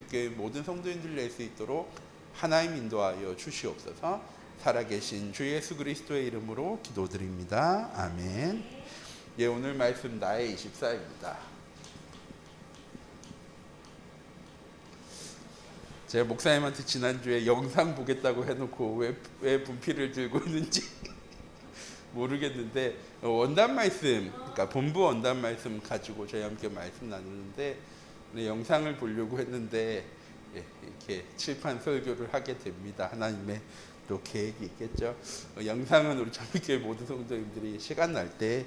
우리교회 모든 성도님들 낼 수 있도록 하나님 인도하여 주시옵소서. 살아계신 주 예수 그리스도의 이름으로 기도드립니다. 아멘. 예, 오늘 말씀 나의 24입니다. 제가 목사님한테 지난주에 영상 보겠다고 해놓고 왜 분필을 들고 있는지 모르겠는데, 원단 말씀, 그러니까 본부 원단 말씀 가지고 저희 함께 말씀 나누는데, 영상을 보려고 했는데 이렇게 칠판 설교를 하게 됩니다. 하나님의 또 계획이 있겠죠. 영상은 우리 참교회 모든 성도님들이 시간 날 때,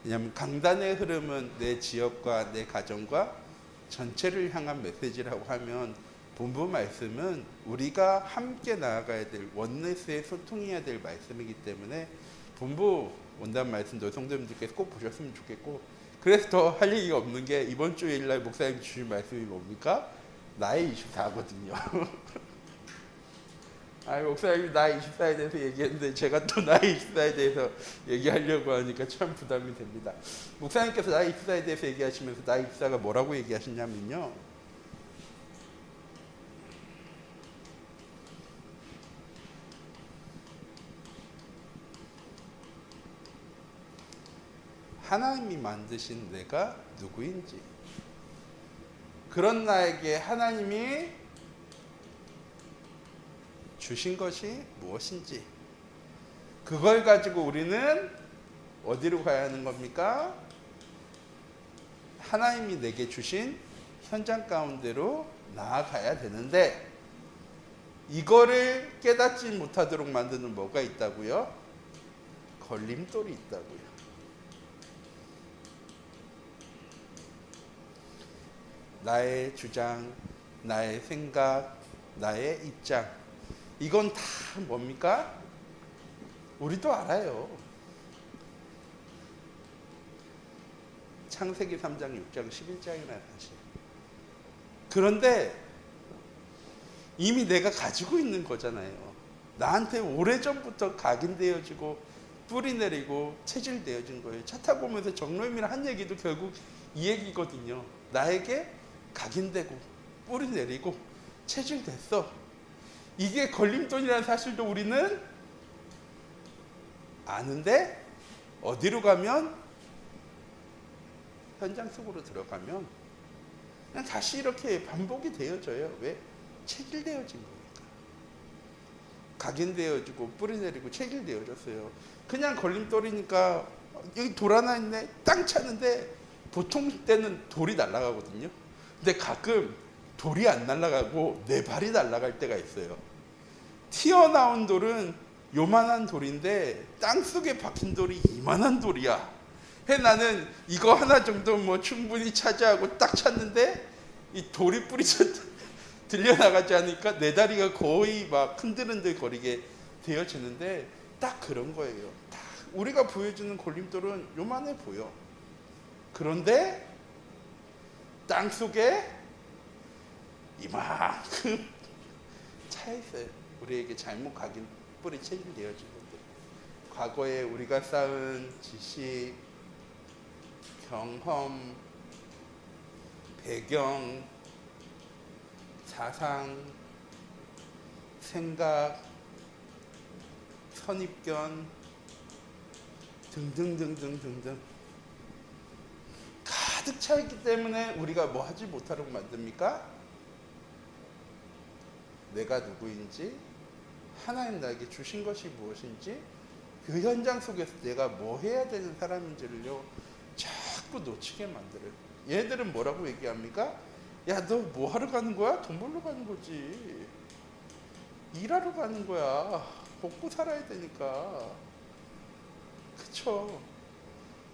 왜냐하면 강단의 흐름은 내 지역과 내 가정과 전체를 향한 메시지라고 하면, 본부 말씀은 우리가 함께 나아가야 될 원네스의 소통해야 될 말씀이기 때문에 본부 원단 말씀도 성도님들께서 꼭 보셨으면 좋겠고, 그래서 더 할 얘기가 없는 게, 이번 주 일요일 날 목사님 주신 말씀이 뭡니까? 나의 24거든요. 목사님이 나의 24에 대해서 얘기했는데 제가 또 나의 24에 대해서 얘기하려고 하니까 참 부담이 됩니다. 목사님께서 나의 24에 대해서 얘기하시면서 나의 24가 뭐라고 얘기하시냐면요, 하나님이 만드신 내가 누구인지, 그런 나에게 하나님이 주신 것이 무엇인지, 그걸 가지고 우리는 어디로 가야 하는 겁니까? 하나님이 내게 주신 현장 가운데로 나아가야 되는데, 이거를 깨닫지 못하도록 만드는 뭐가 있다고요? 걸림돌이 있다고요. 나의 주장, 나의 생각, 나의 입장, 이건 다 뭡니까? 우리도 알아요. 창세기 3장, 6장, 11장이나 사실. 그런데 이미 내가 가지고 있는 거잖아요. 나한테 오래전부터 각인되어지고 뿌리 내리고 체질되어진 거예요. 차 타고 오면서 정로임이랑 한 얘기도 결국 이 얘기거든요. 나에게 각인되고 뿌리 내리고 체질됐어. 이게 걸림돌이라는 사실도 우리는 아는데, 어디로 가면, 현장 속으로 들어가면 그냥 다시 이렇게 반복이 되어져요. 왜? 체질되어진 거니까. 각인되어지고 뿌리 내리고 체질되어졌어요. 그냥 걸림돌이니까 여기 돌 하나 있네, 땅 차는데 보통 때는 돌이 날아가거든요. 근데 가끔 돌이 안 날아가고 내 발이 날아갈 때가 있어요. 튀어나온 돌은 요만한 돌인데 땅속에 박힌 돌이 이만한 돌이야. 나는 이거 하나 정도 뭐 충분히 차지하고 딱 찼는데, 이 돌이 뿌리쳐 들려나가지 않으니까 내 다리가 거의 막 흔들흔들 거리게 되어지는데, 딱 그런 거예요. 딱 우리가 보여주는 걸림돌은 요만해 보여. 그런데 땅 속에 이만큼 차 있어요. 우리에게 잘못 각인 뿌리 체질되어진 것들. 과거에 우리가 쌓은 지식, 경험, 배경, 사상, 생각, 선입견 등등등등등등 가득 차 있기 때문에 우리가 뭐 하지 못하도록 만듭니까? 내가 누구인지, 하나님 나에게 주신 것이 무엇인지, 그 현장 속에서 내가 뭐 해야 되는 사람인지를요 자꾸 놓치게 만들어요. 얘들은 뭐라고 얘기합니까? 야, 너 뭐 하러 가는 거야? 돈 벌러 가는 거지. 일하러 가는 거야. 먹고 살아야 되니까. 그쵸?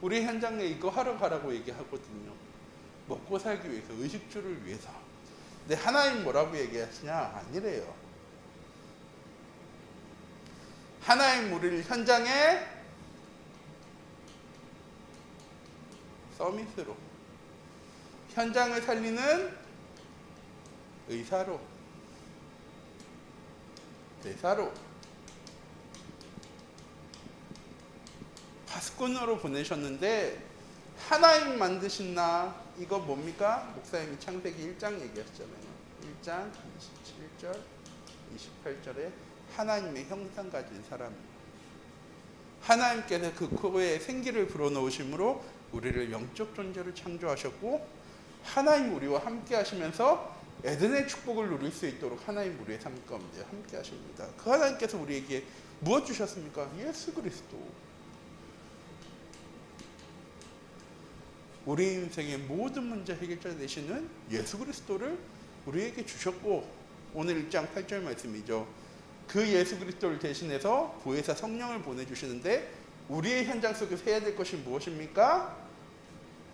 우리 현장에 이거 하러 가라고 얘기하거든요. 먹고 살기 위해서, 의식주를 위해서. 근데 하나님 뭐라고 얘기하시냐? 아니래요. 하나님 우리를 현장에 서밋으로, 현장을 살리는 의사로, 대사로, 파수꾼으로 보내셨는데, 하나님 만드신 나, 이거 뭡니까? 목사님이 창세기 1장 얘기하셨잖아요. 1장 27절 28절에 하나님의 형상 가진 사람, 하나님께서 그 코에 생기를 불어넣으심으로 우리를 영적 존재로 창조하셨고 하나님 우리와 함께 하시면서 에덴의 축복을 누릴 수 있도록 하나님 우리의 삶 가운데 함께 하십니다. 그 하나님께서 우리에게 무엇 주셨습니까? 예수 그리스도. 우리 인생의 모든 문제 해결자 되시는 예수 그리스도를 우리에게 주셨고, 오늘 1장 8절 말씀이죠. 그 예수 그리스도를 대신해서 보혜사 성령을 보내주시는데 우리의 현장 속에서 해야 될 것이 무엇입니까?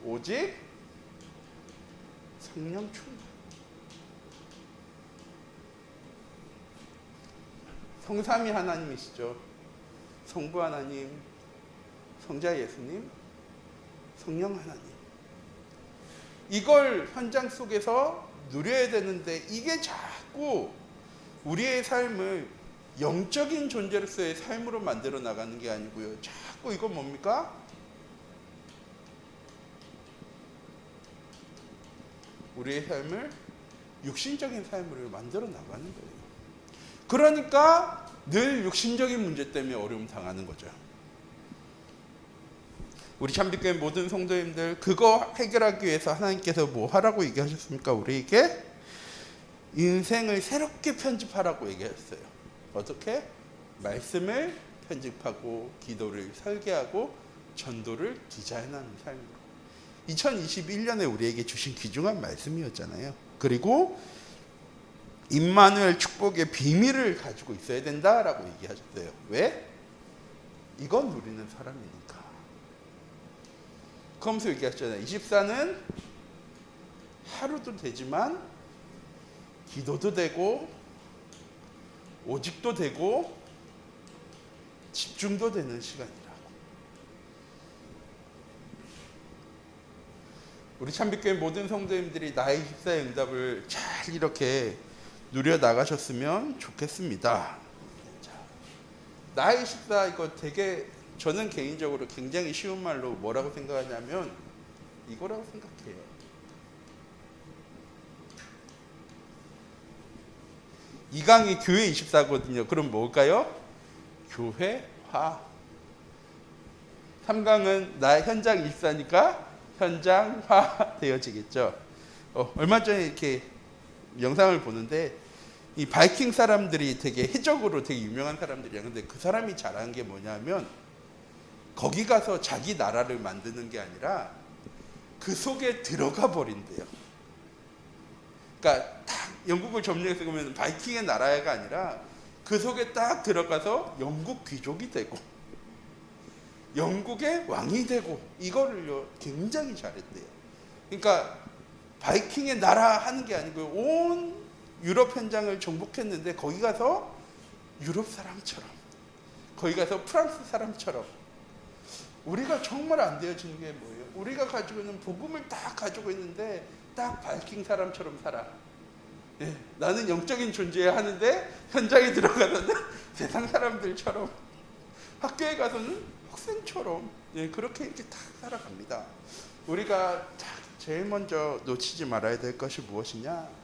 오직 성령 충만. 성삼위 하나님이시죠. 성부 하나님, 성자 예수님, 성령 하나님. 이걸 현장 속에서 누려야 되는데 이게 자꾸 우리의 삶을 영적인 존재로서의 삶으로 만들어 나가는 게 아니고요. 자꾸 이건 뭡니까? 우리의 삶을 육신적인 삶으로 만들어 나가는 거예요. 그러니까 늘 육신적인 문제 때문에 어려움 당하는 거죠. 우리 참빛교회 모든 성도님들, 그거 해결하기 위해서 하나님께서 뭐 하라고 얘기하셨습니까? 우리에게 인생을 새롭게 편집하라고 얘기했어요. 어떻게? 말씀을 편집하고 기도를 설계하고 전도를 디자인하는 삶으로. 2021년에 우리에게 주신 귀중한 말씀이었잖아요. 그리고 임마누엘 축복의 비밀을 가지고 있어야 된다라고 얘기하셨어요. 왜? 이건 누리는 사람이니까. 그러면서 얘기하셨잖아요. 24는 하루도 되지만 기도도 되고 오직도 되고 집중도 되는 시간이라고. 우리 참빛교회 모든 성도님들이 나의 24의 응답을 잘 이렇게 누려 나가셨으면 좋겠습니다. 자, 나의 24 이거 되게 저는 개인적으로 굉장히 쉬운 말로 뭐라고 생각하냐면 이거라고 생각해요. 이 강이 교회 24거든요. 그럼 뭘까요? 교회화. 3강은 나의 현장 24니까 현장화 되어지겠죠. 얼마 전에 이렇게 영상을 보는데 이 바이킹 사람들이 되게 해적으로 되게 유명한 사람들이야. 근데 그 사람이 잘하는 게 뭐냐면 거기 가서 자기 나라를 만드는 게 아니라 그 속에 들어가 버린대요. 그러니까 딱 영국을 점령해서 보면 바이킹의 나라가 아니라 그 속에 딱 들어가서 영국 귀족이 되고 영국의 왕이 되고 이거를요 굉장히 잘했대요. 그러니까 바이킹의 나라 하는 게 아니고 온 유럽 현장을 정복했는데 거기 가서 유럽 사람처럼, 거기 가서 프랑스 사람처럼. 우리가 정말 안 되어지는 게 뭐예요? 우리가 가지고 있는 복음을 딱 가지고 있는데 딱 바이킹 사람처럼 살아. 예, 나는 영적인 존재야 하는데 현장에 들어가서는 세상 사람들처럼, 학교에 가서는 학생처럼, 예, 그렇게 이렇게 딱 살아갑니다. 우리가 제일 먼저 놓치지 말아야 될 것이 무엇이냐?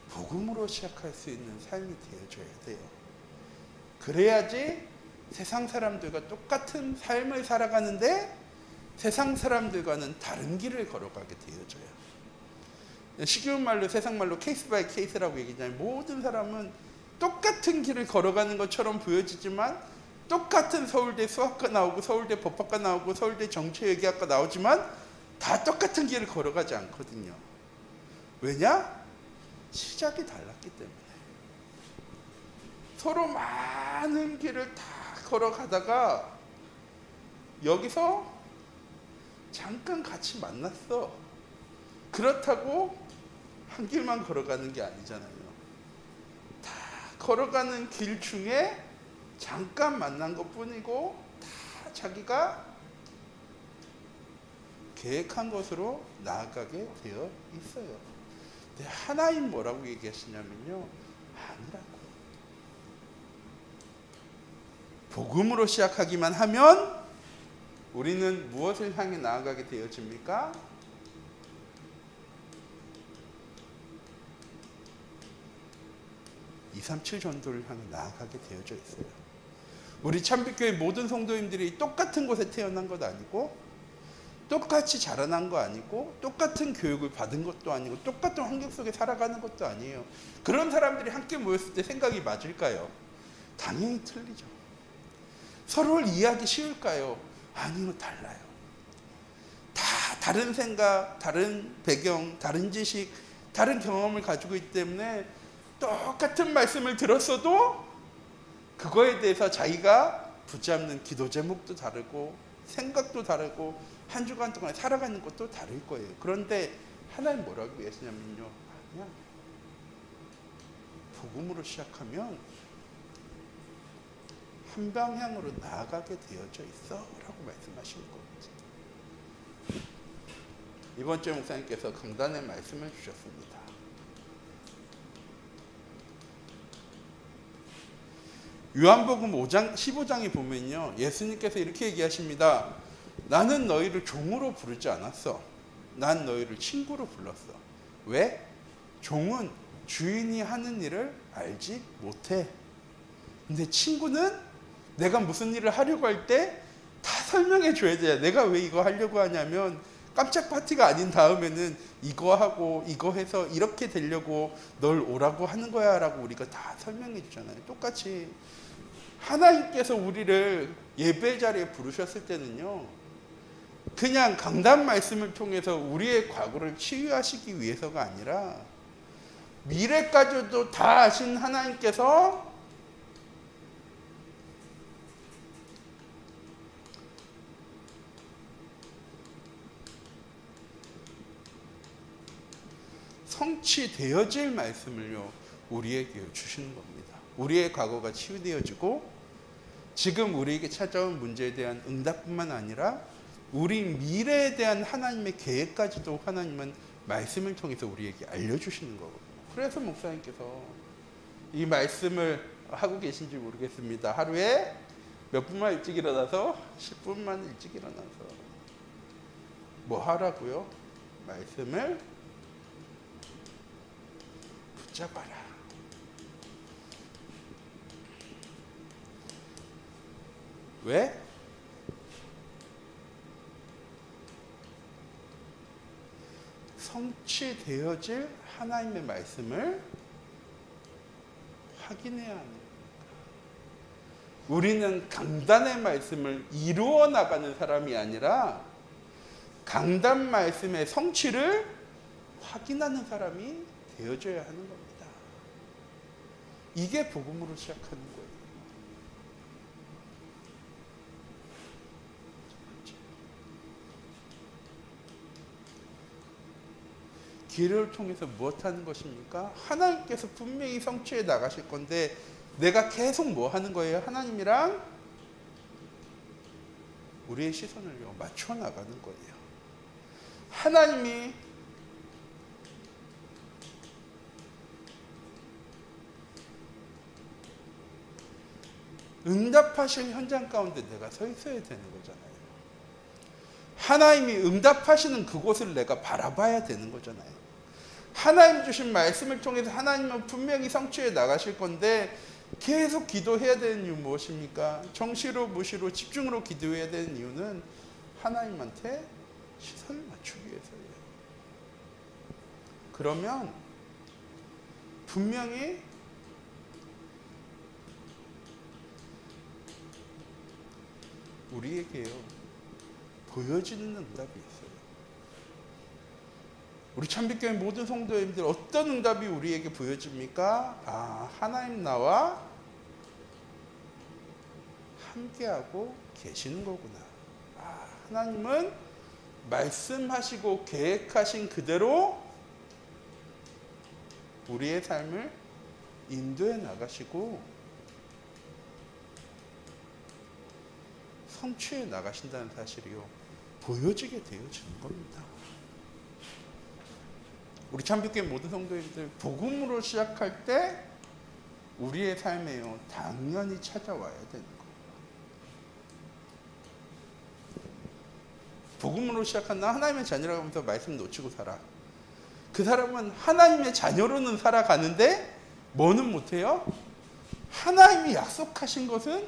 복음으로 시작할 수 있는 삶이 되어줘야 돼요. 그래야지 세상 사람들과 똑같은 삶을 살아가는데 세상 사람들과는 다른 길을 걸어가게 되어져요. 쉬운 말로, 세상 말로 케이스 바이 케이스라고 얘기하잖아요. 모든 사람은 똑같은 길을 걸어가는 것처럼 보여지지만 똑같은 서울대 수학과 나오고 서울대 법학과 나오고 서울대 정치외교학과 나오지만 다 똑같은 길을 걸어가지 않거든요. 왜냐? 시작이 달랐기 때문에. 서로 많은 길을 다 걸어가다가 여기서 잠깐 같이 만났어. 그렇다고 한 길만 걸어가는 게 아니잖아요. 다 걸어가는 길 중에 잠깐 만난 것 뿐이고 다 자기가 계획한 것으로 나아가게 되어 있어요. 근데 하나님 뭐라고 얘기하시냐면요, 아니라고. 복음으로 시작하기만 하면 우리는 무엇을 향해 나아가게 되어집니까? 237 전도를 향해 나아가게 되어져 있어요. 우리 참빛교회 모든 성도님들이 똑같은 곳에 태어난 것 아니고, 똑같이 자라난 거 아니고, 똑같은 교육을 받은 것도 아니고, 똑같은 환경 속에 살아가는 것도 아니에요. 그런 사람들이 함께 모였을 때 생각이 맞을까요? 당연히 틀리죠. 서로를 이해하기 쉬울까요? 아니요, 달라요. 다 다른 생각, 다른 배경, 다른 지식, 다른 경험을 가지고 있기 때문에 똑같은 말씀을 들었어도 그거에 대해서 자기가 붙잡는 기도 제목도 다르고 생각도 다르고 한 주간 동안 살아가는 것도 다를 거예요. 그런데 하나님 뭐라고 얘기하시냐면요, 아니야, 복음으로 시작하면 한 방향으로 나아가게 되어져 있어 라고 말씀하시는 겁니다. 이번 주에 목사님께서 강단의 말씀을 주셨습니다. 요한복음 5장 15장에 보면요, 예수님께서 이렇게 얘기하십니다. 나는 너희를 종으로 부르지 않았어. 난 너희를 친구로 불렀어. 왜? 종은 주인이 하는 일을 알지 못해. 근데 친구는 내가 무슨 일을 하려고 할 때 다 설명해 줘야 돼. 내가 왜 이거 하려고 하냐면 깜짝 파티가 아닌 다음에는 이거 하고 이거 해서 이렇게 되려고 널 오라고 하는 거야 라고 우리가 다 설명해 주잖아요. 똑같이 하나님께서 우리를 예배 자리에 부르셨을 때는요, 그냥 강단 말씀을 통해서 우리의 과거를 치유하시기 위해서가 아니라 미래까지도 다 아신 하나님께서 성취되어질 말씀을요, 우리에게 주시는 겁니다. 우리의 과거가 치유되어지고 지금 우리에게 찾아온 문제에 대한 응답뿐만 아니라 우리 미래에 대한 하나님의 계획까지도 하나님은 말씀을 통해서 우리에게 알려주시는 거거든요. 그래서 목사님께서 이 말씀을 하고 계신지 모르겠습니다. 하루에 몇 분만 일찍 일어나서 10분만 일찍 일어나서 뭐 하라고요? 말씀을 붙잡아라. 왜? 성취되어질 하나님의 말씀을 확인해야 하는 겁니다. 우리는 강단의 말씀을 이루어 나가는 사람이 아니라 강단 말씀의 성취를 확인하는 사람이 되어져야 하는 겁니다. 이게 복음으로 시작하는 거예요. 기회를 통해서 무엇 하는 것입니까? 하나님께서 분명히 성취해 나가실 건데 내가 계속 뭐 하는 거예요? 하나님이랑 우리의 시선을 맞춰 나가는 거예요. 하나님이 응답하실 현장 가운데 내가 서 있어야 되는 거잖아요. 하나님이 응답하시는 그곳을 내가 바라봐야 되는 거잖아요. 하나님 주신 말씀을 통해서 하나님은 분명히 성취해 나가실 건데 계속 기도해야 되는 이유 무엇입니까? 정시로 무시로 집중으로 기도해야 되는 이유는 하나님한테 시선을 맞추기 위해서예요. 그러면 분명히 우리에게요, 보여지는 응답이 있어요. 우리 참빛교회 모든 성도님들 어떤 응답이 우리에게 보여집니까? 아, 하나님 나와 함께하고 계시는 거구나. 아, 하나님은 말씀하시고 계획하신 그대로 우리의 삶을 인도해 나가시고 성취해 나가신다는 사실이요, 보여지게 되어지는 겁니다. 우리 참빛교회 모든 성도님들 복음으로 시작할 때 우리의 삶에요, 당연히 찾아와야 되는 거예요. 복음으로 시작한다. 하나님의 자녀라고 하면서 말씀 놓치고 살아. 그 사람은 하나님의 자녀로는 살아가는데 뭐는 못해요? 하나님이 약속하신 것은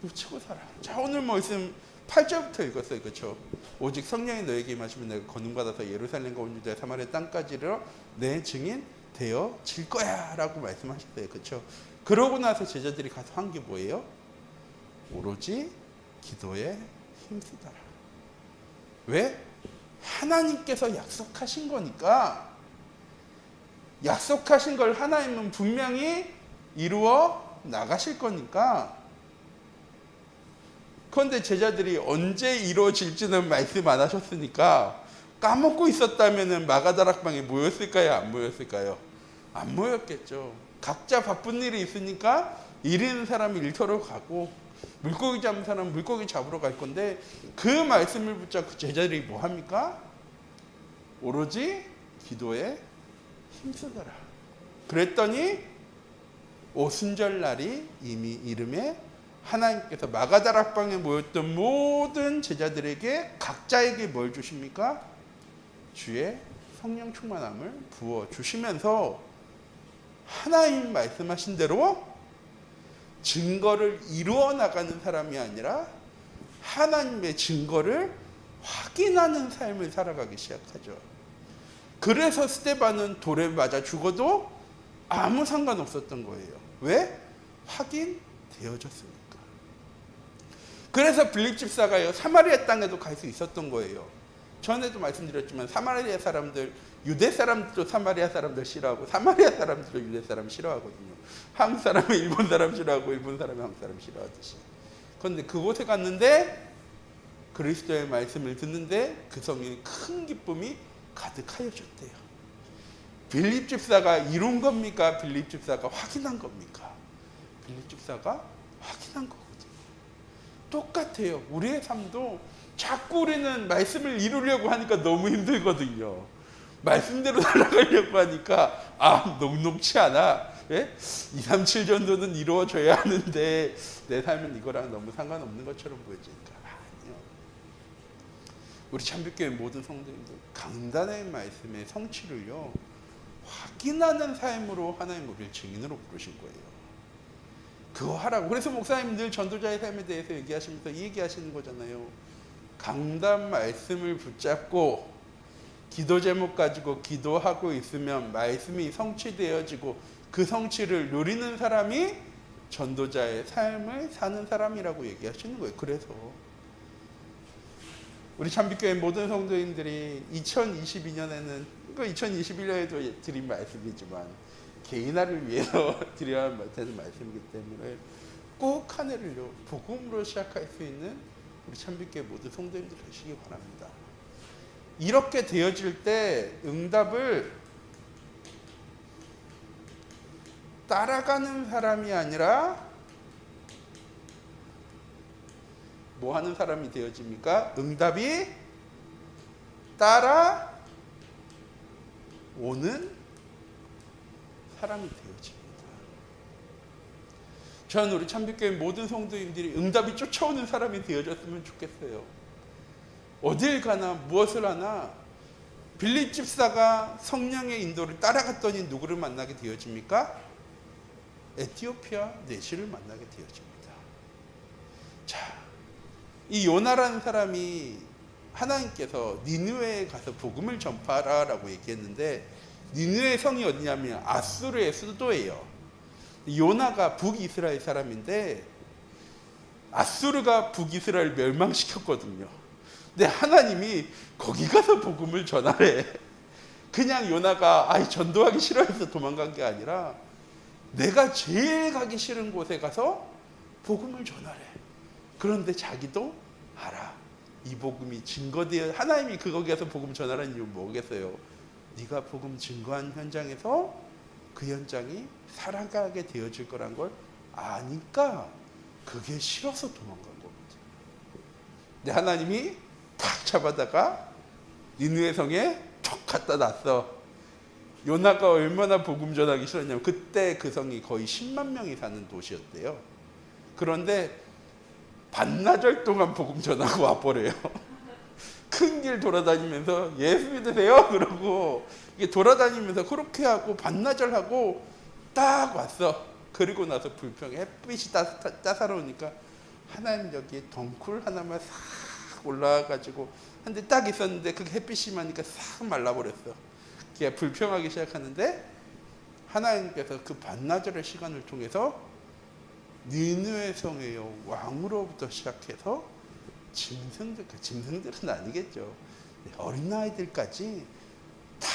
놓치고 살아. 자, 오늘 말씀 8절부터 읽었어요. 그렇죠? 오직 성령이 너에게 임하시면 내가 권능받아서 예루살렘과 온 유대 사마리아 땅까지를 내 증인 되어질 거야 라고 말씀하셨어요. 그렇죠? 그러고 나서 제자들이 가서 한 게 뭐예요? 오로지 기도에 힘쓰더라. 왜? 하나님께서 약속하신 거니까. 약속하신 걸 하나님은 분명히 이루어 나가실 거니까. 그런데 제자들이 언제 이루어질지는 말씀 안 하셨으니까 까먹고 있었다면 마가다락방에 모였을까요? 안 모였을까요? 안 모였겠죠. 각자 바쁜 일이 있으니까 일 있는 사람이 일터로 가고 물고기 잡는 사람은 물고기 잡으러 갈 건데 그 말씀을 붙잡고 제자들이 뭐 합니까? 오로지 기도에 힘쓰더라. 그랬더니 오순절 날이 이미 이름에 하나님께서 마가다락방에 모였던 모든 제자들에게 각자에게 뭘 주십니까? 주의 성령 충만함을 부어 주시면서 하나님 말씀하신 대로 증거를 이루어 나가는 사람이 아니라 하나님의 증거를 확인하는 삶을 살아가기 시작하죠. 그래서 스데반은 돌에 맞아 죽어도 아무 상관없었던 거예요. 왜? 확인되어졌으니까. 그래서 빌립 집사가요, 사마리아 땅에도 갈 수 있었던 거예요. 전에도 말씀드렸지만 사마리아 사람들, 유대 사람들도 사마리아 사람들 싫어하고 사마리아 사람들도 유대 사람 싫어하거든요. 한국 사람은 일본 사람 싫어하고 일본 사람은 한국 사람 싫어하듯이. 그런데 그곳에 갔는데 그리스도의 말씀을 듣는데 그 성령의 큰 기쁨이 가득하여졌대요. 빌립 집사가 이룬 겁니까? 빌립 집사가 확인한 겁니까? 빌립 집사가 확인한 거거든요. 똑같아요. 우리의 삶도 자꾸 우리는 말씀을 이루려고 하니까 너무 힘들거든요. 말씀대로 살아가려고 하니까 녹록치 않아. 예? 2, 3, 7 정도는 이루어져야 하는데 내 삶은 이거랑 너무 상관없는 것처럼 보여지니까 아니요. 우리 참빛교회 모든 성도님들 강단의 말씀의 성취를요 확인하는 삶으로 하나님 우리를 증인으로 부르신 거예요. 그거 하라고. 그래서 목사님 늘 전도자의 삶에 대해서 얘기하시면서 이 얘기하시는 거잖아요. 강단 말씀을 붙잡고 기도 제목 가지고 기도하고 있으면 말씀이 성취되어지고 그 성취를 누리는 사람이 전도자의 삶을 사는 사람이라고 얘기하시는 거예요. 그래서 우리 참빛교회 모든 성도님들이 2022년에는 2021년에도 드린 말씀이지만 개인화를 위해서 드려야 되는 말씀이기 때문에 꼭 한 해를요 복음으로 시작할 수 있는 우리 참빛교회 모든 성도님들 되시기 바랍니다. 이렇게 되어질 때 응답을 따라가는 사람이 아니라 뭐 하는 사람이 되어집니까? 응답이 따라오는 사람이 되어집니다. 저는 우리 참빛교회 모든 성도님들이 응답이 쫓아오는 사람이 되어졌으면 좋겠어요. 어딜 가나 무엇을 하나 빌립 집사가 성령의 인도를 따라갔더니 누구를 만나게 되어집니까? 에티오피아 내시를 만나게 되어집니다. 자, 이 요나라는 사람이 하나님께서 니느웨에 가서 복음을 전파하라라고 얘기했는데 니느웨 성이 어디냐면 아수르의 수도예요. 요나가 북이스라엘 사람인데 아수르가 북이스라엘 멸망시켰거든요. 근데 하나님이 거기 가서 복음을 전하래. 그냥 요나가 전도하기 싫어해서 도망간 게 아니라 내가 제일 가기 싫은 곳에 가서 복음을 전하래. 그런데 자기도 알아. 이 복음이 증거되어 하나님이 거기 가서 복음 전하라는 이유 뭐겠어요? 네가 복음 증거한 현장에서 그 현장이 살아가게 되어질 거란 걸 아니까 그게 싫어서 도망간 겁니다. 근데 하나님이 탁 잡아다가 니느웨 성에 툭 갖다 놨어. 요나가 얼마나 복음 전하기 싫었냐면 그때 그 성이 거의 10만 명이 사는 도시였대요. 그런데 반나절 동안 복음 전하고 와버려요. 큰 길 돌아다니면서 예수 믿으세요? 그러고 이게 돌아다니면서 그렇게 하고 반나절 하고 딱 왔어. 그리고 나서 불평해. 햇빛이 따사로우니까 하나님 여기 덩쿨 하나만 싹 올라와가지고 한 대 딱 있었는데 그게 햇빛이 심하니까 싹 말라버렸어. 그게 불평하기 시작하는데 하나님께서 그 반나절의 시간을 통해서 니느웨 성의 왕으로부터 시작해서 짐승들은 아니겠죠. 어린아이들까지 다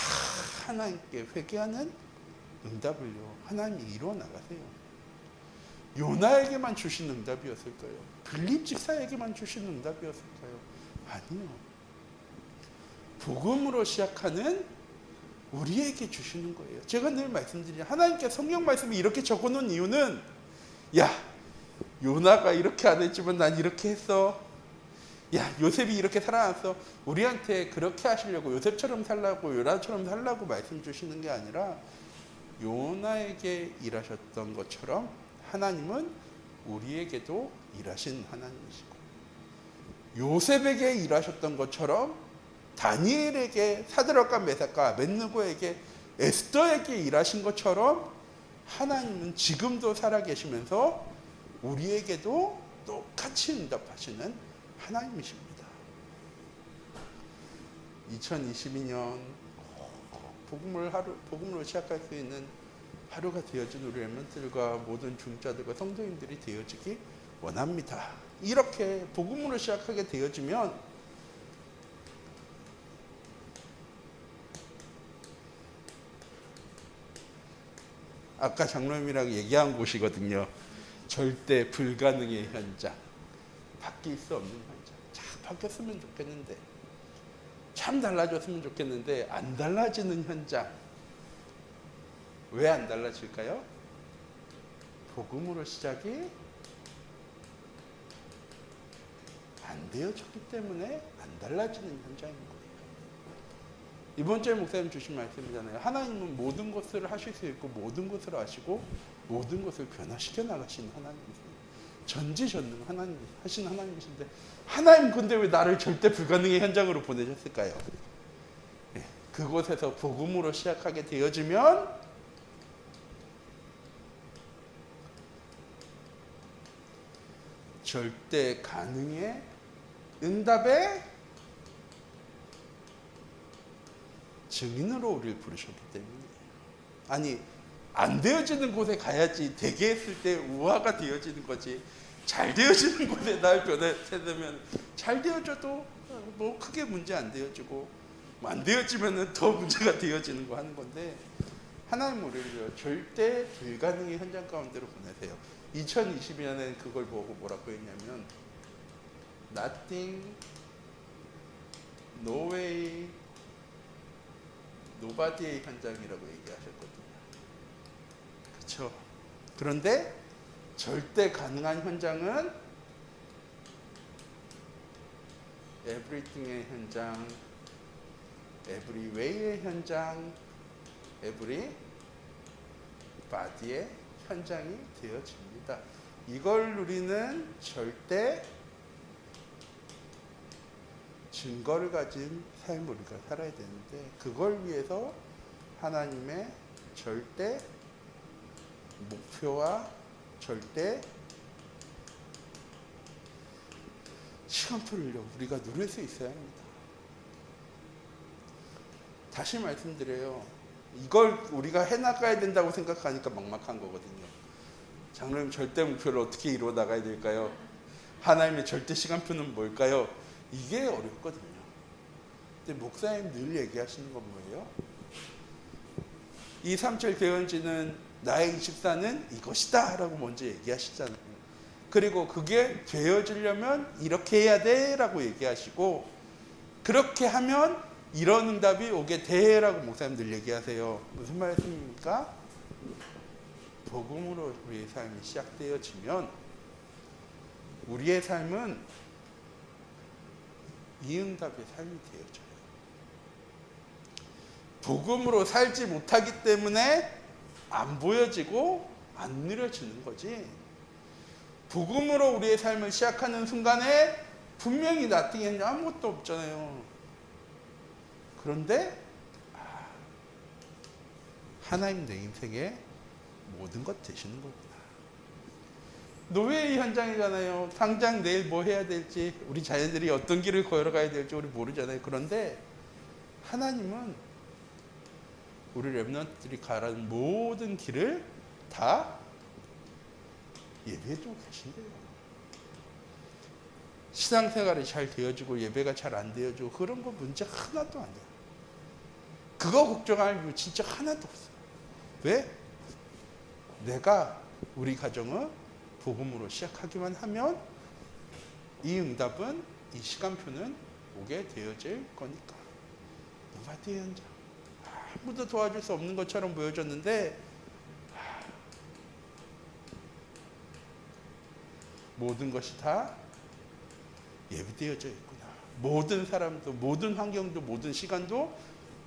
하나님께 회개하는 응답을요 하나님이 이루어 나가세요. 요나에게만 주신 응답이었을까요? 빌립 집사에게만 주신 응답이었을까요? 아니요. 복음으로 시작하는 우리에게 주시는 거예요. 제가 늘 말씀드리는 하나님께 성경 말씀이 이렇게 적어놓은 이유는 야 요나가 이렇게 안 했지만 난 이렇게 했어. 야 요셉이 이렇게 살아났어. 우리한테 그렇게 하시려고 요셉처럼 살라고 요나처럼 살라고 말씀 주시는 게 아니라 요나에게 일하셨던 것처럼 하나님은 우리에게도 일하신 하나님이시고 요셉에게 일하셨던 것처럼 다니엘에게 사드락과 메삭과 아벳느고에게 에스더에게 일하신 것처럼 하나님은 지금도 살아계시면서 우리에게도 똑같이 응답하시는 하나님이십니다. 2022년 복음으로 시작할 수 있는 하루가 되어진 우리 렘넌트들과 모든 중자들과 성도님들이 되어지기 원합니다. 이렇게 복음으로 시작하게 되어지면 아까 장로님이랑 얘기한 곳이거든요. 절대 불가능의 현장, 바뀔 수 없는 현장. 참 바뀌었으면 좋겠는데, 참 달라졌으면 좋겠는데 안 달라지는 현장. 왜 안 달라질까요? 복음으로 시작이 안 되어졌기 때문에 안 달라지는 현장인 거예요. 이번 주에 목사님 주신 말씀이잖아요. 하나님은 모든 것을 하실 수 있고 모든 것을 아시고 모든 것을 변화시켜 나가시는 하나님이세요. 전지전능 하나님 하신 하나님이신데 하나님 근데 왜 나를 절대 불가능의 현장으로 보내셨을까요? 네, 그곳에서 복음으로 시작하게 되어지면 절대 가능의 응답의 증인으로 우리를 부르셨기 때문이에요. 아니 안 되어지는 곳에 가야지 되게 했을 때 우화가 되어지는 거지. 잘 되어지는 곳에 날 변화되면 잘 되어져도 뭐 크게 문제 안 되어지고 안 되어지면 더 문제가 되어지는 거 하는 건데 하나님 우리를 절대 불가능의 현장 가운데로 보내세요. 2022년에는 그걸 보고 뭐라고 했냐면 Nothing, No way, Nobody의 현장이라고 얘기하셨거든요. 그렇죠? 그런데 절대 가능한 현장은 Everything의 현장, Everyway의 현장, Everybody의 현장이 되어집니다. 이걸 누리는 절대 증거를 가진 삶을 우리가 살아야 되는데 그걸 위해서 하나님의 절대 목표와 절대 시간표를 우리가 누릴 수 있어야 합니다. 다시 말씀드려요. 이걸 우리가 해나가야 된다고 생각하니까 막막한 거거든요. 장로님 절대 목표를 어떻게 이루어 나가야 될까요? 하나님의 절대 시간표는 뭘까요? 이게 어렵거든요. 근데 목사님 늘 얘기하시는 건 뭐예요? 237 대원지는 나의 24는 이것이다 라고 먼저 얘기하시잖아요. 그리고 그게 되어지려면 이렇게 해야 돼 라고 얘기하시고 그렇게 하면 이런 응답이 오게 돼 라고 목사님 늘 얘기하세요. 무슨 말씀입니까? 복음으로 우리의 삶이 시작되어지면 우리의 삶은 이 응답의 삶이 되어져요. 복음으로 살지 못하기 때문에 안 보여지고 안 누려지는 거지. 복음으로 우리의 삶을 시작하는 순간에 분명히 나띵이 아무것도 없잖아요. 그런데 하나님 내 인생에 모든 것 되시는 거구나. 노예의 현장이잖아요. 당장 내일 뭐 해야 될지, 우리 자녀들이 어떤 길을 걸어가야 될지 우리 모르잖아요. 그런데 하나님은 우리 렘넌트들이 가라는 모든 길을 다 예배해주고 계신대요. 신앙생활이 잘 되어지고 예배가 잘 안 되어지고 그런 거 문제 하나도 안 돼요. 그거 걱정할 이유 진짜 하나도 없어요. 왜? 내가 우리 가정을 복음으로 시작하기만 하면 이 응답은, 이 시간표는 오게 되어질 거니까. 노바디의 현장. 아무도 도와줄 수 없는 것처럼 보여졌는데 모든 것이 다 예비되어져 있구나. 모든 사람도, 모든 환경도, 모든 시간도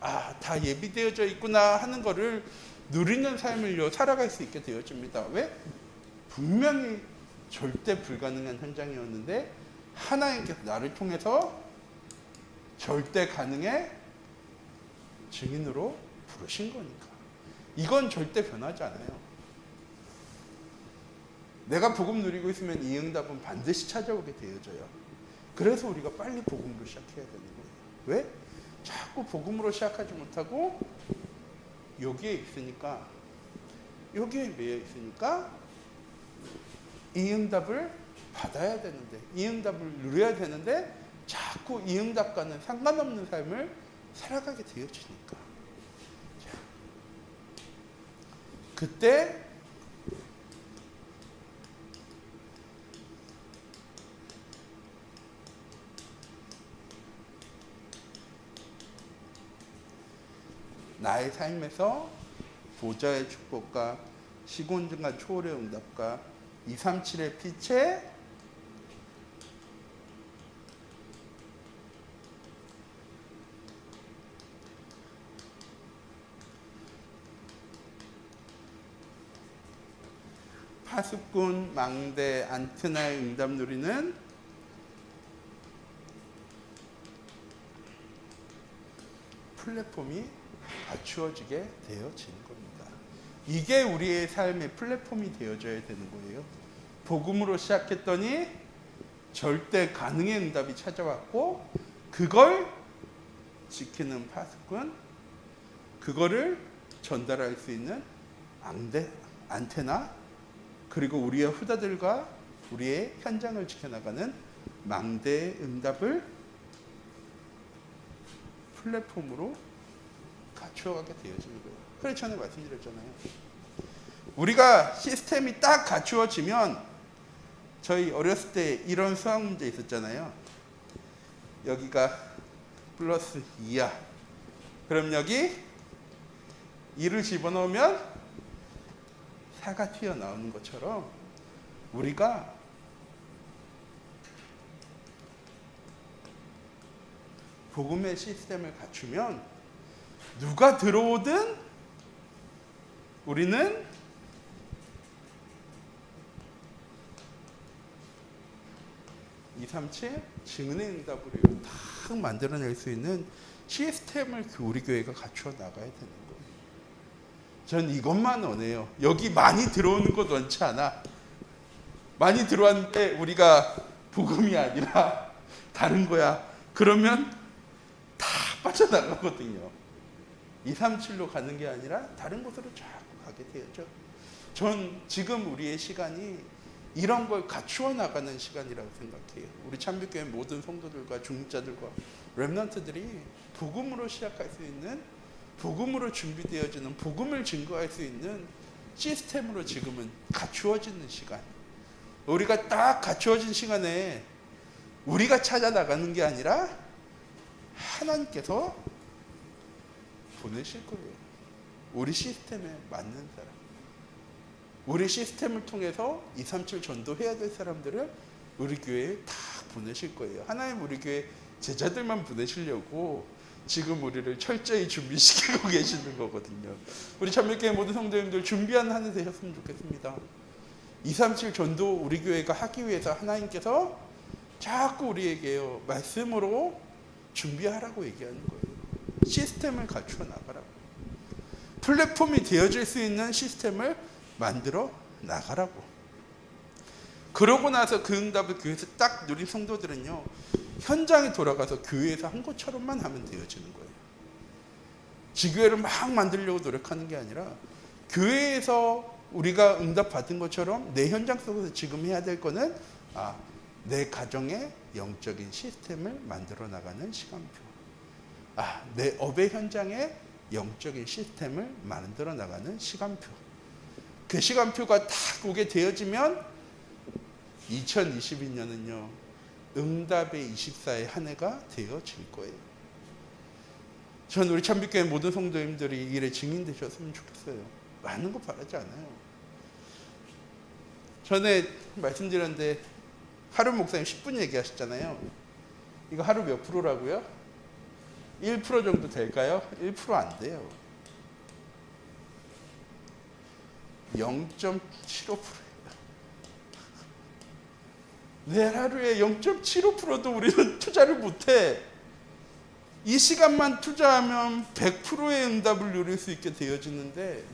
다 예비되어져 있구나 하는 거를 누리는 삶을 살아갈 수 있게 되어집니다. 왜? 분명히 절대 불가능한 현장이었는데 하나님께서 나를 통해서 절대 가능의 증인으로 부르신 거니까. 이건 절대 변하지 않아요. 내가 복음 누리고 있으면 이 응답은 반드시 찾아오게 되어져요. 그래서 우리가 빨리 복음으로 시작해야 되는 거예요. 왜? 자꾸 복음으로 시작하지 못하고 여기에 있으니까, 여기에 매여 있으니까 이 응답을 받아야 되는데, 이 응답을 누려야 되는데 자꾸 이 응답과는 상관없는 삶을 살아가게 되어지니까. 자, 그때 나의 삶에서 보좌의 축복과 시곤증과 초월의 응답과 237의 빛에 파수꾼, 망대, 안테나의 응답 누리는 플랫폼이 갖추어지게 되어지는 겁니다. 이게 우리의 삶의 플랫폼이 되어져야 되는 거예요. 복음으로 시작했더니 절대 가능의 응답이 찾아왔고, 그걸 지키는 파수꾼, 그거를 전달할 수 있는 안테나, 그리고 우리의 후다들과 우리의 현장을 지켜나가는 망대의 응답을 플랫폼으로 갖추어가게 되어지는 거예요. 그래서 전에 말씀드렸잖아요. 우리가 시스템이 딱 갖추어지면, 저희 어렸을 때 이런 수학 문제 있었잖아요. 여기가 플러스 2야. 그럼 여기 2를 집어넣으면 4가 튀어나오는 것처럼 우리가 복음의 시스템을 갖추면 누가 들어오든 우리는 증인의 응답으로 딱 만들어낼 수 있는 시스템을 우리 교회가 갖추어 나가야 되는 거예요. 전 이것만 원해요. 여기 많이 들어오는 것 원치 않아. 많이 들어왔는데 우리가 복음이 아니라 다른 거야. 그러면 다 빠져나가거든요. 237로 가는 게 아니라 다른 곳으로 자꾸 가게 되었죠. 전 지금 우리의 시간이 이런 걸 갖추어 나가는 시간이라고 생각해요. 우리 참빛교회 모든 성도들과 중직자들과 렘넌트들이 복음으로 시작할 수 있는, 복음으로 준비되어지는, 복음을 증거할 수 있는 시스템으로 지금은 갖추어지는 시간. 우리가 딱 갖추어진 시간에 우리가 찾아 나가는 게 아니라 하나님께서 보내실 거예요. 우리 시스템에 맞는 사람. 우리 시스템을 통해서 237 전도해야 될 사람들을 우리 교회에 다 보내실 거예요. 하나님 우리 교회 제자들만 보내시려고 지금 우리를 철저히 준비시키고 계시는 거거든요. 우리 참여교회 모든 성도님들 준비하는 한 해 되셨으면 좋겠습니다. 237 전도 우리 교회가 하기 위해서 하나님께서 자꾸 우리에게요 말씀으로 준비하라고 얘기하는 거예요. 시스템을 갖추어 나가라고. 플랫폼이 되어질 수 있는 시스템을 만들어 나가라고. 그러고 나서 그 응답을 교회에서 딱 누린 성도들은요 현장에 돌아가서 교회에서 한 것처럼만 하면 되어지는 거예요. 지교회를 막 만들려고 노력하는 게 아니라 교회에서 우리가 응답받은 것처럼 내 현장 속에서 지금 해야 될 거는 내 가정의 영적인 시스템을 만들어 나가는 시간표. 내 업의 현장에 영적인 시스템을 만들어 나가는 시간표. 그 시간표가 다 그게 되어지면 2022년은요 응답의 24의 한 해가 되어질 거예요. 저는 우리 참빛교회 모든 성도님들이 이 일에 증인되셨으면 좋겠어요. 많은 거 바라지 않아요. 전에 말씀드렸는데 하루 목사님 10분 얘기하셨잖아요. 이거 하루 몇 프로라고요? 1% 정도 될까요? 1% 안 돼요. 0.75%예요. 내 하루에 0.75%도 우리는 투자를 못해. 이 시간만 투자하면 100%의 응답을 누릴 수 있게 되어지는데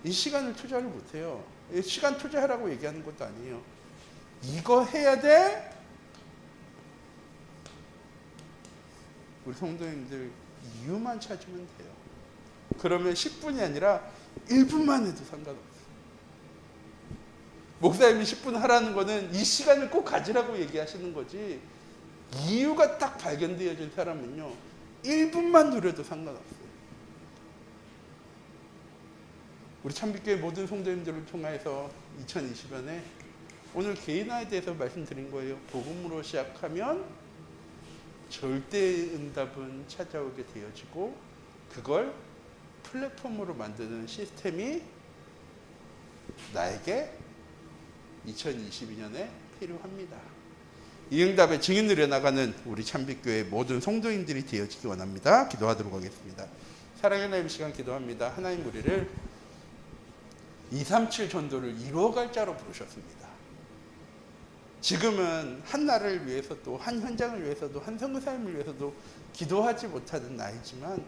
이 시간을 투자를 못해요. 시간 투자하라고 얘기하는 것도 아니에요. 이거 해야 돼? 우리 성도님들 이유만 찾으면 돼요. 그러면 10분이 아니라 1분만 해도 상관없어요. 목사님이 10분 하라는 거는 이 시간을 꼭 가지라고 얘기하시는 거지, 이유가 딱 발견되어진 사람은요 1분만 누려도 상관없어요. 우리 참빛교회 모든 성도님들을 통해서 2020년에 오늘 개인화에 대해서 말씀드린 거예요. 복음으로 시작하면 절대의 응답은 찾아오게 되어지고 그걸 플랫폼으로 만드는 시스템이 나에게 2022년에 필요합니다. 이 응답의 증인으로 나가는 우리 참빛교회 모든 성도님들이 되어지기 원합니다. 기도하도록 하겠습니다. 사랑의 하나님, 시간 기도합니다. 하나님, 우리를 237 전도를 이루어갈 자로 부르셨습니다. 지금은 한 나라를 위해서도 한 현장을 위해서도 한 성도 삶을 위해서도 기도하지 못하는 나이지만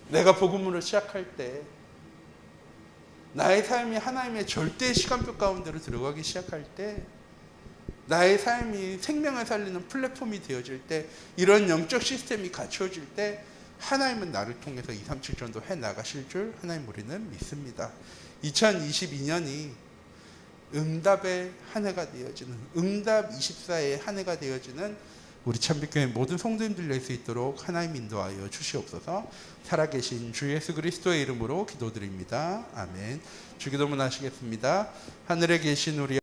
내가 복음으로 시작할 때 나의 삶이 하나님의 절대 시간표 가운데로 들어가기 시작할 때 나의 삶이 생명을 살리는 플랫폼이 되어질 때 이런 영적 시스템이 갖춰질 때 하나님은 나를 통해서 237 전도 해나가실 줄 하나님 우리는 믿습니다. 2022년이 응답의 한 해가 되어지는 응답 24의 한 해가 되어지는 우리 참빛교회 모든 성도님들 될 수 있도록 하나님 인도하여 주시옵소서. 살아계신 주 예수 그리스도의 이름으로 기도드립니다. 아멘. 주기도문 하시겠습니다. 하늘에 계신 우리